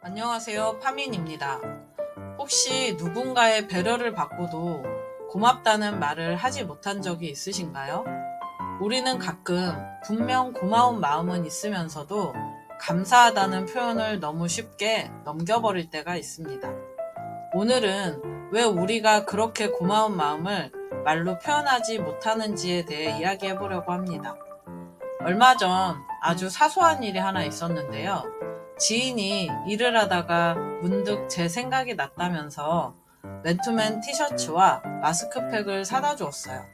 안녕하세요. 파민입니다. 혹시 누군가의 배려를 받고도 고맙다는 말을 하지 못한 적이 있으신가요? 우리는 가끔 분명 고마운 마음은 있으면서도 감사하다는 표현을 너무 쉽게 넘겨버릴 때가 있습니다. 오늘은 왜 우리가 그렇게 고마운 마음을 말로 표현하지 못하는지에 대해 이야기해 보려고 합니다. 얼마 전 아주 사소한 일이 하나 있었는데요. 지인이 일을 하다가 문득 제 생각이 났다면서 맨투맨 티셔츠와 마스크팩을 사다 주었어요.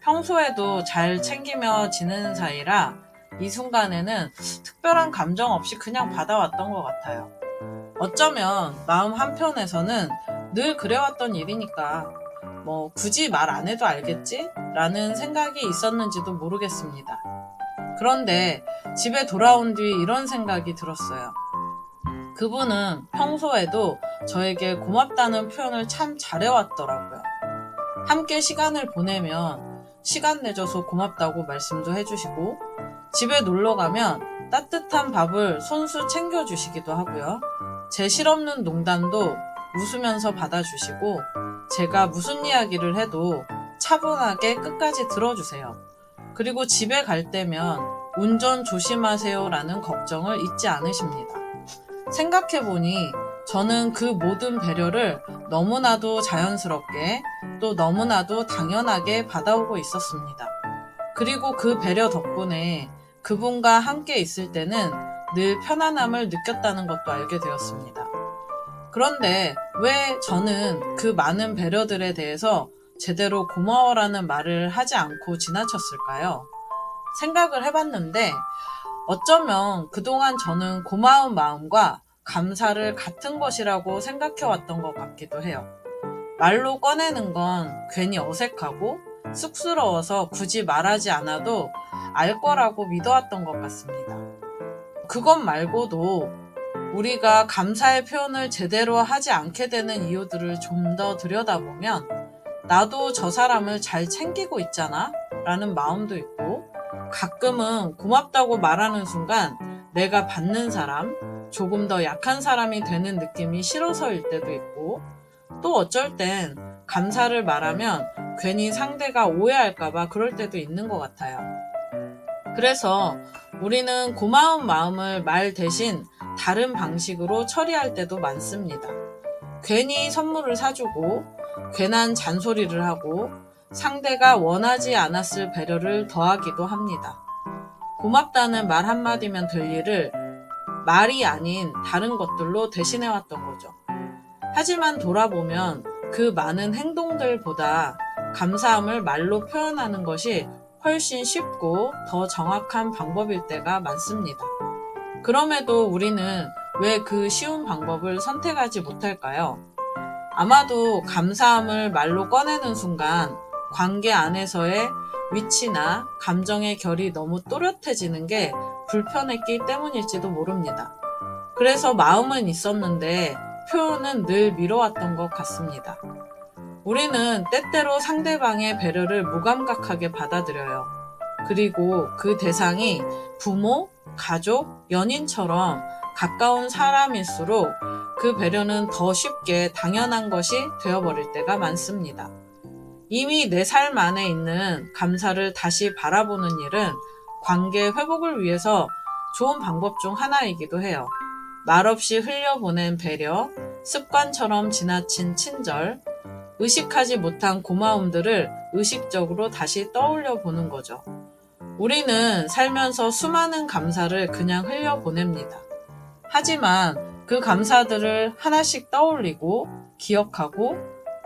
평소에도 잘 챙기며 지내는 사이라 이 순간에는 특별한 감정 없이 그냥 받아왔던 것 같아요. 어쩌면 마음 한편에서는 늘 그래왔던 일이니까 굳이 말 안 해도 알겠지? 라는 생각이 있었는지도 모르겠습니다. 그런데 집에 돌아온 뒤 이런 생각이 들었어요. 그분은 평소에도 저에게 고맙다는 표현을 참 잘해왔더라고요. 함께 시간을 보내면 시간 내줘서 고맙다고 말씀도 해주시고, 집에 놀러 가면 따뜻한 밥을 손수 챙겨주시기도 하고요. 제 실없는 농담도 웃으면서 받아주시고, 제가 무슨 이야기를 해도 차분하게 끝까지 들어주세요. 그리고 집에 갈 때면 운전 조심하세요 라는 걱정을 잊지 않으십니다. 생각해보니 저는 그 모든 배려를 너무나도 자연스럽게 또 너무나도 당연하게 받아오고 있었습니다. 그리고 그 배려 덕분에 그분과 함께 있을 때는 늘 편안함을 느꼈다는 것도 알게 되었습니다. 그런데 왜 저는 그 많은 배려들에 대해서 제대로 고마워라는 말을 하지 않고 지나쳤을까요? 생각을 해봤는데 어쩌면 그동안 저는 고마운 마음과 감사를 같은 것이라고 생각해왔던 것 같기도 해요. 말로 꺼내는 건 괜히 어색하고 쑥스러워서 굳이 말하지 않아도 알 거라고 믿어왔던 것 같습니다. 그것 말고도 우리가 감사의 표현을 제대로 하지 않게 되는 이유들을 좀 더 들여다보면 나도 저 사람을 잘 챙기고 있잖아 라는 마음도 있고, 가끔은 고맙다고 말하는 순간 내가 받는 사람, 조금 더 약한 사람이 되는 느낌이 싫어서일 때도 있고, 또 어쩔 땐 감사를 말하면 괜히 상대가 오해할까봐 그럴 때도 있는 것 같아요. 그래서 우리는 고마운 마음을 말 대신 다른 방식으로 처리할 때도 많습니다. 괜히 선물을 사주고, 괜한 잔소리를 하고, 상대가 원하지 않았을 배려를 더하기도 합니다. 고맙다는 말 한마디면 될 일을 말이 아닌 다른 것들로 대신해왔던 거죠. 하지만 돌아보면 그 많은 행동들보다 감사함을 말로 표현하는 것이 훨씬 쉽고 더 정확한 방법일 때가 많습니다. 그럼에도 우리는 왜 그 쉬운 방법을 선택하지 못할까요? 아마도 감사함을 말로 꺼내는 순간 관계 안에서의 위치나 감정의 결이 너무 또렷해지는 게 불편했기 때문일지도 모릅니다. 그래서 마음은 있었는데 표현은 늘 미뤄왔던 것 같습니다. 우리는 때때로 상대방의 배려를 무감각하게 받아들여요. 그리고 그 대상이 부모, 가족, 연인처럼 가까운 사람일수록 그 배려는 더 쉽게 당연한 것이 되어버릴 때가 많습니다. 이미 내 삶 안에 있는 감사를 다시 바라보는 일은 관계 회복을 위해서 좋은 방법 중 하나이기도 해요. 말없이 흘려보낸 배려, 습관처럼 지나친 친절, 의식하지 못한 고마움들을 의식적으로 다시 떠올려 보는 거죠. 우리는 살면서 수많은 감사를 그냥 흘려보냅니다. 하지만 그 감사들을 하나씩 떠올리고 기억하고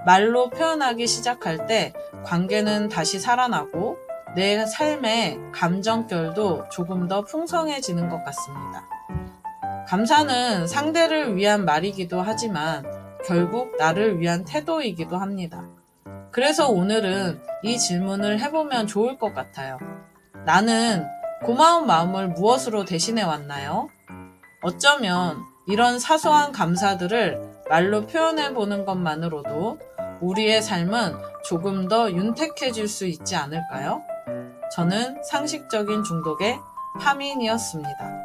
말로 표현하기 시작할 때 관계는 다시 살아나고 내 삶의 감정결도 조금 더 풍성해지는 것 같습니다. 감사는 상대를 위한 말이기도 하지만 결국 나를 위한 태도이기도 합니다. 그래서 오늘은 이 질문을 해보면 좋을 것 같아요. 나는 고마운 마음을 무엇으로 대신해 왔나요? 어쩌면 이런 사소한 감사들을 말로 표현해 보는 것만으로도 우리의 삶은 조금 더 윤택해질 수 있지 않을까요? 저는 상식적인 중독의 파민이었습니다.